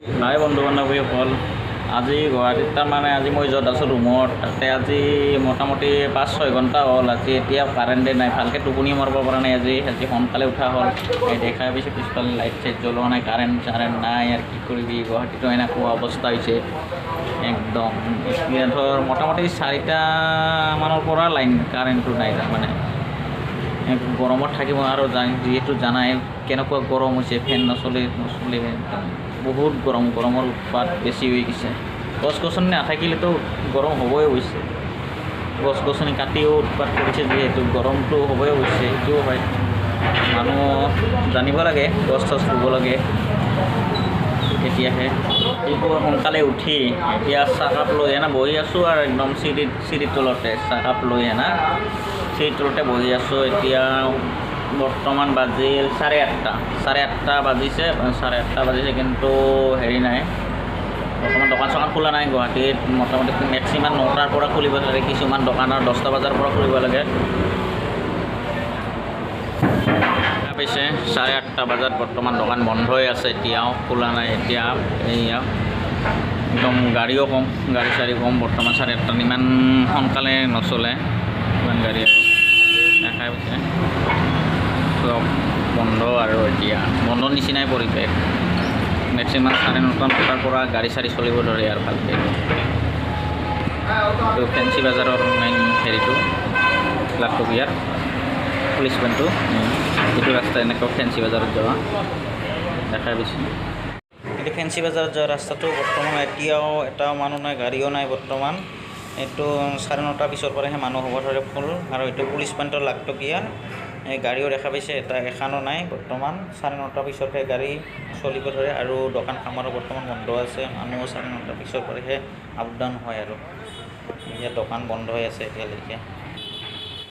হাই বন্ধু বান্ধৱীসকল, আজি গুৱাহাটীত তাৰমানে আজি মই য'ত আছোঁ ৰুমত তাতে আজি মোটামুটি 5-6 ঘণ্টা হ'ল। আজি এতিয়া কাৰেণ্টে নাই, ভালকৈ টোপনি মাৰিব পৰা নাই। আজি সোনকালে উঠা হ'ল। এই দেখা পাইছে পিছফালে লাইট চাইট জ্বলোৱা নাই, কাৰেণ্ট নাই। আৰু কি কৰিবি, গুৱাহাটীতো এনেকুৱা অৱস্থা হৈছে একদম। এতিয়া ধৰ মোটামুটি 4টামানৰ পৰা কাৰেণ্টটো নাই। তাৰমানে গৰমত থাকিব আৰু যিহেতু জানাই কেনেকুৱা গৰম হৈছে, ফেন নচলে একদম বহুত গৰমৰ উৎপাত বেছি হৈ গৈছে। গছ গছনি নাথাকিলেতো গৰম হ'বই হৈছে, গছ গছনি কাটিও উৎপাত কৰিছে যিহেতু গৰমটো হ'বই হৈছে। সেইটোও হয়, মানুহ জানিব লাগে, গছ চছ ৰুব লাগে, তেতিয়াহে। এইবোৰ সোনকালে উঠি এতিয়া চাহকাপ লৈ বহি আছোঁ আৰু একদম চিৰিৰ তলতে চাহকাপ লৈ চিৰিৰ তলতে বহি আছোঁ। এতিয়া বৰ্তমান বাজিল 8:30 বাজিছে। 8:30 বাজিছে, কিন্তু হেৰি নাই, বৰ্তমান দোকান চোকান খোলা নাই। গুৱাহাটীত মোটামুটি মেক্সিমাম 9টাৰ পৰা খুলিব লাগে, কিছুমান দোকানৰ 10টা বজাৰ পৰা খুলিব লাগে। পিছে 8:30 বজাত বৰ্তমান দোকান বন্ধ হৈ আছে, এতিয়াও খোলা নাই। এতিয়া এইয়া একদম গাড়ীও কম, গাড়ী চাড়ী কম। বৰ্তমান 8:30 ইমান সোনকালে নচলে ইমান গাড়ী, আৰু দেখাই পাইছে চব বন্ধ। আৰু এতিয়া বন্ধৰ নিচিনাই পৰিৱেশ। মেক্সিমাম 9:30-10টাৰ পৰা গাড়ী চাড়ী চলিব ধৰে আৰু ভালকৈ। এইটো ফেঞ্চি বাজাৰৰ মেইন হেৰিটো, লাখটকীয়াৰ পুলিচ পইণ্টটো, এইটো ৰাস্তা এনেকুৱা ফেঞ্চি বাজাৰত যোৱা দেখাই পাইছোঁ। কিন্তু ফেঞ্চি বাজাৰত যোৱা ৰাস্তাটো বৰ্তমান এতিয়াও এটাও মানুহ নাই, গাড়ীও নাই বৰ্তমান। এইটো 9:30 পিছৰ পৰাহে মানুহ হ'ব ধৰে ফুল। আৰু এইটো পুলিচ পইণ্টৰ লাখটকীয়া, এই গাড়ীও দেখা পাইছে, এখনো নাই বৰ্তমান। 9:30 পিছতহে গাড়ী চলিব ধৰে, আৰু দোকান সামাৰো বৰ্তমান বন্ধ আছে। মানুহ 9:30 পিছৰ পৰাহে আপ ডাউন হয়, আৰু এতিয়া দোকান বন্ধ হৈ আছে এতিয়ালৈকে।